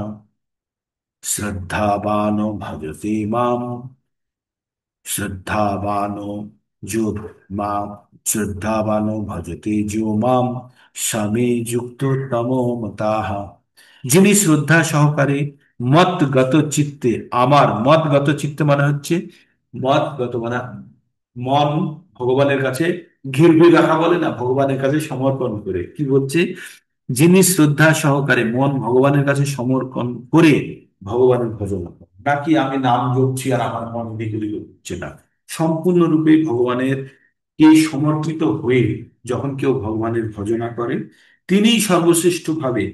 শ্রদ্ধাবানো ভজতে মাম শ্রদ্ধাবানো যো মাম শ্রদ্ধাবানো ভজতে যো মাম স্বামী যুক্ত তমো মতাঃ। যিনি শ্রদ্ধা সহকারে মতগত চিত্তে, আমার মতগত চিত্তে মানে হচ্ছে মতগত মানে মন ভগবানের কাছে ঘিরবে রাখা, বলে না, ভগবানের কাছে সমর্পণ করে। কি বলছে? যিনি শ্রদ্ধা সহকারে মন ভগবানের কাছে সমর্পণ করে ভগবানের ভজন করে। নাকি আমি নাম জপছি আর আমার মন দিকে দিকে হচ্ছে না, সম্পূর্ণরূপে ভগবানের কে সমর্পিত হয়ে যখন কেউ ভগবানের ভজনা করে, তিনি সর্বশ্রেষ্ঠ ভাবে,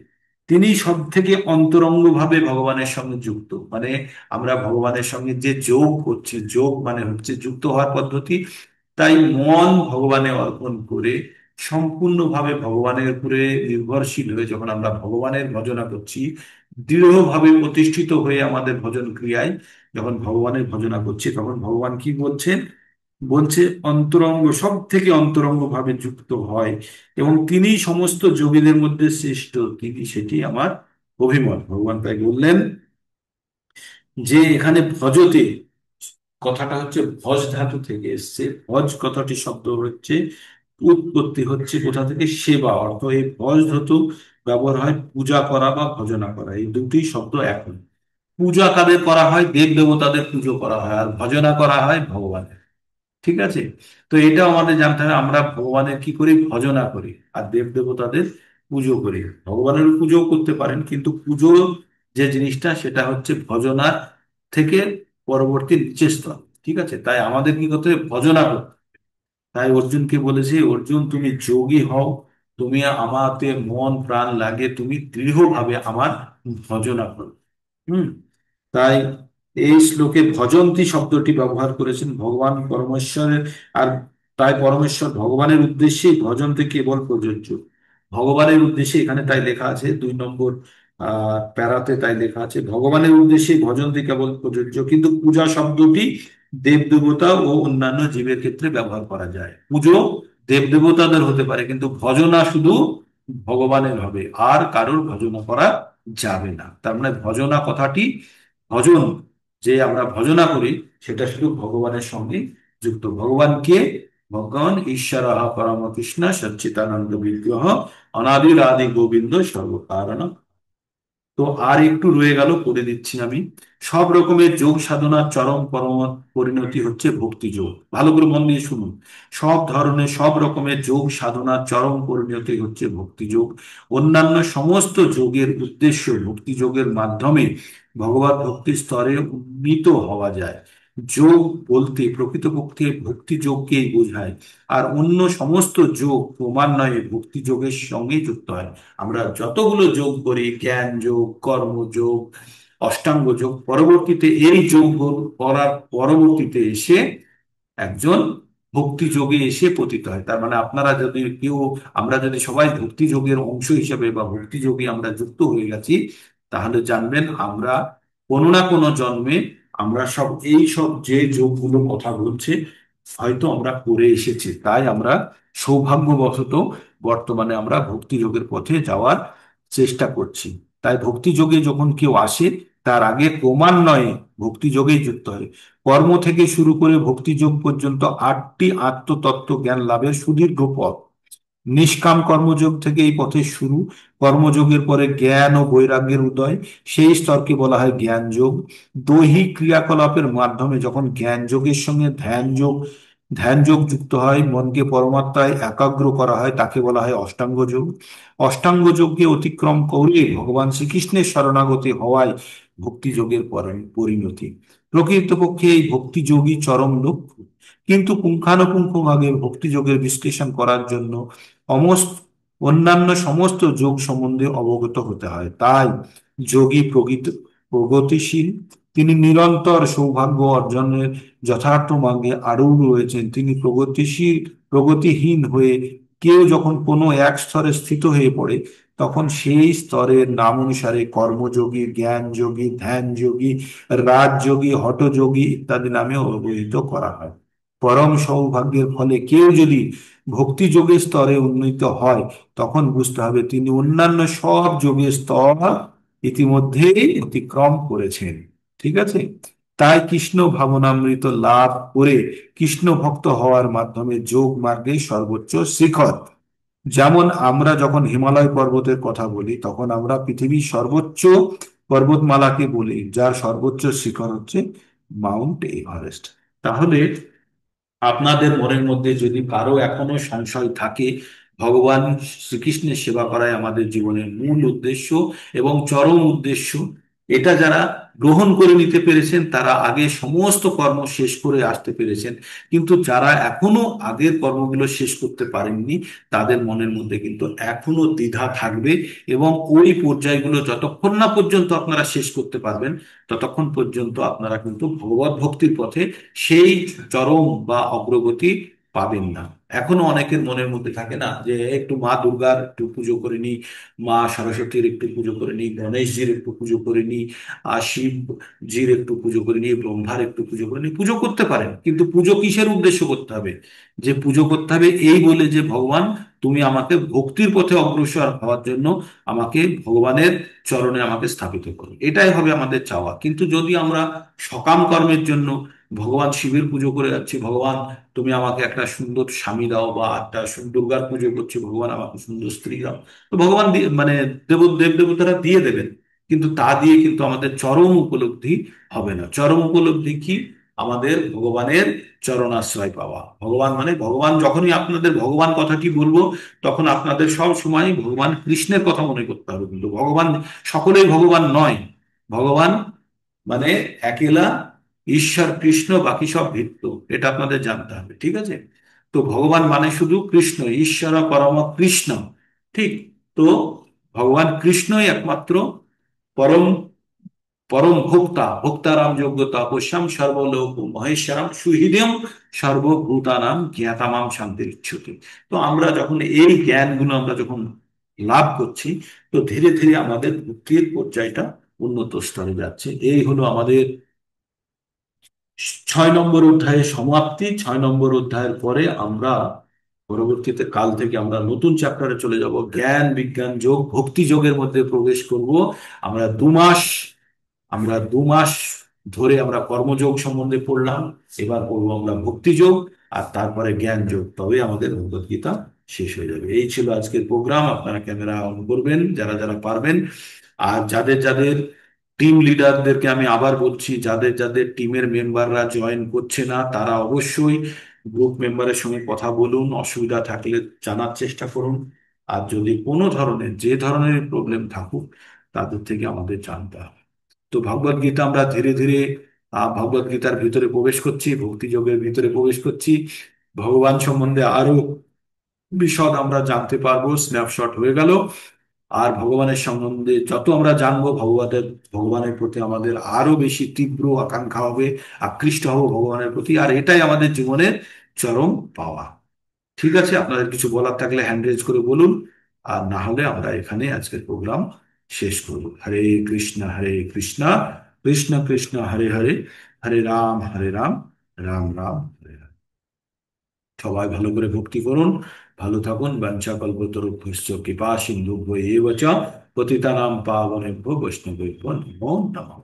তিনি সব থেকে অন্তরঙ্গ ভাবে ভগবানের সঙ্গে যুক্ত। মানে আমরা ভগবানের সঙ্গে যে যোগ করছি, যোগ মানে হচ্ছে যুক্ত হওয়ার পদ্ধতি। তাই মন ভগবানে অর্পণ করে সম্পূর্ণভাবে ভগবানের উপরে নির্ভরশীল হয়ে যখন আমরা ভগবানের ভজনা করছি, দৃঢ়ভাবে প্রতিষ্ঠিত হয়ে আমাদের ভজন ক্রিয়ায় যখন ভগবানের ভজনা করছি, তখন ভগবান কি বলছেন? বলছে অন্তরঙ্গ, সব থেকে অন্তরঙ্গ ভাবে যুক্ত হয় এবং তিনি সমস্ত যোগীদের মধ্যে শ্রেষ্ঠ, তিনি সেটি আমার অভিমত। ভগবান তাই বললেন যে এখানে ভজতে কথাটা হচ্ছে ভজ ধাতু থেকে এসছে। ভজ কথাটি শব্দ হচ্ছে উৎপত্তি হচ্ছে কোথা থেকে, সেবা অর্থ। এই ভজ ধাতু ব্যবহার হয় পূজা করা বা ভজনা করা, এই দুটি শব্দ একই। পূজা কাদের করা হয়? দেব দেবতাদের পুজো করা হয়, আর ভজনা করা হয় ভগবানের। ঠিক আছে? তো এটা আমাদের জানতে হবে, আমরা ভগবানের কি করি? ভজনা করি, আর দেব দেবতাদের পুজো করি। ভগবানের পুজো করতে পারেন, কিন্তু পুজো যে জিনিসটা সেটা হচ্ছে ভজনার থেকে পরবর্তী নিচের স্তর। ঠিক আছে? তাই আমাদের কি করতে হবে? ভজনা করতে হবে। তাই অর্জুনকে বলেছে, অর্জুন তুমি যোগী হও, তুমি আমাতে মন প্রাণ লাগে, তুমি দৃঢ়ভাবে আমার ভজনা করো। হুম। তাই এই শ্লোকে ভজন্তি শব্দটি ব্যবহার করেছেন ভগবান পরমেশ্বরের। আর তাই পরমেশ্বর ভগবানের উদ্দেশ্যেই ভজন্তি কেবল প্রযোজ্য। ভগবানের উদ্দেশ্যে এখানে তাই লেখা আছে 2 নম্বর প্যারাতে, তাই লেখা আছে ভগবানের উদ্দেশ্যে ভজন্তি কেবল প্রযোজ্য। কিন্তু পূজা শব্দটি দেব দেবতা ও অন্যান্য জীবের ক্ষেত্রে ব্যবহার করা যায়। পুজো দেব দেবতাদের হতে পারে, কিন্তু ভজনা শুধু ভগবানের হবে, আর কারোর ভজনা করা যাবে না। তার মানে ভজনা কথাটি, ভজন যে আমরা ভজনা করি, সেটা শুধু ভগবানের সঙ্গে যুক্ত। ভগবান কে? ভগবান ঈশ্বর পরম কৃষ্ণ সচ্চিদানন্দ বিগ্রহ অনাদির আদি গোবিন্দ সর্বকারণ। তো আর একটু রয়ে গেল, করে দিচ্ছি আমি। সব রকমের যোগ সাধনার চরম পরম পরিণতি হচ্ছে ভক্তি যোগ। ভালো করে মন দিয়ে শুনুন। সব রকমের যোগ সাধনার চরম পরিণতি হচ্ছে ভক্তি যোগ। অন্যান্য সমস্ত যোগের উদ্দেশ্য ভক্তি যোগের মাধ্যমে ভগবত ভক্তির স্তরে উন্নীত হওয়া যায়। যোগ বলতে প্রকৃতপক্ষে ভক্তি যোগকেই বোঝায়, আর অন্য সমস্ত যোগ ক্রমান্বয়ে ভক্তি যোগের সঙ্গে যুক্ত হয়। আমরা যতগুলো যোগ করি, জ্ঞান যোগ, কর্মযোগ, অষ্টাঙ্গ যোগ, পরবর্তীতে এই যোগ করার পরবর্তীতে এসে একজন ভক্তি যোগে এসে পতিত হয়। তার মানে আপনারা যদি কেউ, আমরা যদি সবাই ভক্তি যোগের অংশ হিসেবে বা ভক্তি যোগে আমরা যুক্ত হয়ে গেছি, তাহলে জানবেন আমরা কোনো না কোনো জন্মে আমরা সব এই সব যে যোগগুলো কথা বলছে হয়তো আমরা করে এসেছি। তাই আমরা সৌভাগ্যবশত বর্তমানে আমরা ভক্তি যোগের পথে যাওয়ার চেষ্টা করছি। তাই ভক্তি যোগে যখন কেউ আসে, তার আগে ক্রমান্বয়ে ভক্তি যোগেই যুক্ত হয়। কর্ম থেকে শুরু করে ভক্তিযোগ পর্যন্ত 8টি আত্মতত্ত্ব জ্ঞান লাভের সুদীর্ঘ পথ। নিষ্কাম কর্মযোগ থেকে এই পথের শুরু। কর্মযোগের পরে জ্ঞান ও বৈরাগ্যের উদয়, সেই স্তরকে বলা হয় জ্ঞান যোগ। দৈহিক ক্রিয়াকলাপের মাধ্যমে যখন জ্ঞান যোগের সঙ্গে ধ্যান যোগ যুক্ত হয়, মনকে পরমাত্মায় একাগ্র করা হয়, তাকে বলা হয় অষ্টাঙ্গ যোগ। অষ্টাঙ্গ যোগকে অতিক্রম করে ভগবান শ্রীকৃষ্ণের শরণাগতি হওয়ায় ভক্তি যোগের পরিণতি। প্রকৃতপক্ষে এই ভক্তি যোগই চরম লক্ষ্য। কিন্তু পুঙ্খানুপুঙ্খভাবে ভক্তি যোগের বিশ্লেষণ করার জন্য অমস্ত অন্যান্য সমস্ত যোগ সম্বন্ধে অবগত হতে হয়। তাই যোগী প্রগতিশীল, তিনি নিরন্তর সৌভাগ্য অর্জনের যথার্থ মার্গে আরূঢ় রয়েছেন। তিনি প্রগতিহীন হয়ে কেউ যখন কোনো এক স্তরে স্থিত হয়ে পড়ে, তখন সেই স্তরের নাম অনুসারে কর্মযোগী, জ্ঞান যোগী, ধ্যান যোগী, রাজযোগী, হঠযোগী ইত্যাদি নামে অভিহিত করা হয়। পরম সৌভাগ্যের ফলে কেউ যদি ভক্তি যোগের স্তরে উন্নীত হয়, তখন বুঝতে হবে তিনি অন্যান্য সব যোগের স্তর ইতিমধ্যেই অতিক্রম করেছেন। ঠিক আছে? তাই কৃষ্ণ ভাবনামৃত লাভ করে কৃষ্ণ ভক্ত হওয়ার মাধ্যমে যোগ মার্গের সর্বোচ্চ শিখর। যেমন আমরা যখন হিমালয় পর্বতের কথা বলি, তখন আমরা পৃথিবীর সর্বোচ্চ পর্বতমালাকে বলি, যার সর্বোচ্চ শিখর হচ্ছে মাউন্ট এভারেস্ট। তাহলে আপনাদের মনের মধ্যে যদি কারো এখনো সংশয় থাকে, ভগবান শ্রীকৃষ্ণের সেবা করাই আমাদের জীবনের মূল উদ্দেশ্য এবং চরম উদ্দেশ্য, এটা যারা গ্রহণ করে নিতে পেরেছেন তারা আগে সমস্ত কর্ম শেষ করে আসতে পেরেছেন। কিন্তু যারা এখনো আগের কর্মগুলো শেষ করতে পারেননি, তাদের মনের মধ্যে কিন্তু এখনো দ্বিধা থাকবে। এবং ওই পর্যায়গুলো যতক্ষণ না পর্যন্ত আপনারা শেষ করতে পারবেন, ততক্ষণ পর্যন্ত আপনারা কিন্তু ভগবত ভক্তির পথে সেই চরম বা অগ্রগতি পাবেন না। এখনো অনেকের মনের মধ্যে থাকে না যে একটু মা দুর্গার একটু পুজো করে নি, মা সরস্বতীর একটু পুজো করে নি, গণেশজির একটু পুজো করে নি, আর শিবজির একটু পুজো করে নি, ব্রহ্মার একটু পুজো করে নি। পুজো করতে পারেন, কিন্তু পুজো কিসের উদ্দেশ্য করতে হবে? যে পুজো করতে হবে এই বলে যে ভগবান তুমি আমাকে ভক্তির পথে অগ্রসর হওয়ার জন্য আমাকে ভগবানের চরণে আমাকে স্থাপিত করো, এটাই হবে আমাদের চাওয়া। কিন্তু যদি আমরা সকাম কর্মের জন্য ভগবান শিবের পুজো করে যাচ্ছি, ভগবান তুমি আমাকে একটা সুন্দর স্বামী দাও, বা একটা দুর্গার পুজো করছি, ভগবান আমাকে সুন্দর স্ত্রী দাও, তো ভগবান মানে দেব দেবতারা দিয়ে দেবেন। কিন্তু তা দিয়ে কিন্তু আমাদের চরম উপলব্ধি হবে না। চরম উপলব্ধি কি? আমাদের ভগবানের চরণাশ্রয় পাওয়া। ভগবান মানে ভগবান, যখনই আপনাদের ভগবান কথাটি বলবো তখন আপনাদের সব সময় ভগবান কৃষ্ণের কথা মনে করতে হবে। কিন্তু ভগবান সকলেই ভগবান নয়। ভগবান মানে একেলা ঈশ্বর কৃষ্ণ, বাকি সব ভিন্ন। এটা আপনাদের জানতে হবে, ঠিক আছে? তো ভগবান মানে শুধু কৃষ্ণ, ঈশ্বর পরম কৃষ্ণ, ঠিক? তো ভগবান কৃষ্ণই একমাত্র পরম পরম ভোক্তা, ভোক্তারাম যোগ্যতা পশ্যাম সর্বলোক মহেশ্বরম সুহৃদম সর্বভূতানাম জ্ঞাতামাম শান্তির ইচ্ছুতি। তো আমরা যখন এই জ্ঞানগুলো আমরা যখন লাভ করছি, তো ধীরে ধীরে আমাদের ভক্তির পর্যায়টা উন্নত স্তরে যাচ্ছে। এই হলো আমাদের 6 নম্বর অধ্যায়ের সমাপ্তি। 6 নম্বর অধ্যায়ের পরে আমরা পরবর্তীতে কাল থেকে আমরা নতুন চ্যাপ্টারে চলে যাব, জ্ঞান বিজ্ঞান যোগ ভক্তি যোগের মধ্যে প্রবেশ করব। আমরা 2 মাস আমরা 2 মাস ধরে আমরা কর্মযোগ সম্বন্ধে পড়লাম। এবার পড়বো আমরা ভক্তি যোগ, আর তারপরে জ্ঞান যোগ, তবে আমাদের ভগবদ গীতা শেষ হয়ে যাবে। এই ছিল আজকের প্রোগ্রাম। আপনারা ক্যামেরা অন করবেন যারা যারা পারবেন। আর যাদের যাদের টিম লিডারদেরকে আমি আবার বলছি, যাদের যাদের টিমের মেম্বাররা জয়েন করছে না, তারা অবশ্যই গ্রুপ মেম্বারের সঙ্গে কথা বলুন, অসুবিধা থাকলে জানার চেষ্টা করুন। আর যদি কোনো ধরনের যে ধরনের প্রবলেম থাকুক, তাদের থেকে আমাদের জানতে হবে। তো ভগবদ গীতা আমরা ধীরে ধীরে ভগবদ গীতার ভিতরে প্রবেশ করছি, ভক্তি যোগের ভিতরে প্রবেশ করছি। ভগবান সম্বন্ধে আরো বিশদ আমরা জানতে পারবো, স্ন্যাপশট হয়ে গেল। আর ভগবানের সম্বন্ধে যত আমরা জানবো, ভগবানের প্রতি আমাদের আরো বেশি তীব্র আকাঙ্ক্ষা হবে, আকৃষ্ট হব ভগবানের প্রতি। আর এটাই আমাদের জীবনের চরম পাওয়া। ঠিক আছে, আপনাদের কিছু বলার থাকলে হ্যান্ড রেজ করে বলুন। আর না হলে আমরা এখানে আজকের প্রোগ্রাম শেষ করব। হরে কৃষ্ণ কৃষ্ণ কৃষ্ণ হরে হরে, হরে রাম রাম রাম হরে হরে। সবাই ভালো করে ভক্তি করুন, ভালো থাকুন। বাঞ্ছা কল্পতরুভ্যশ্চ কৃপা সিন্ধুভ্য এব চ পতিতানাং পাবনেভ্যো বৈষ্ণবেভ্যো নমো নমঃ।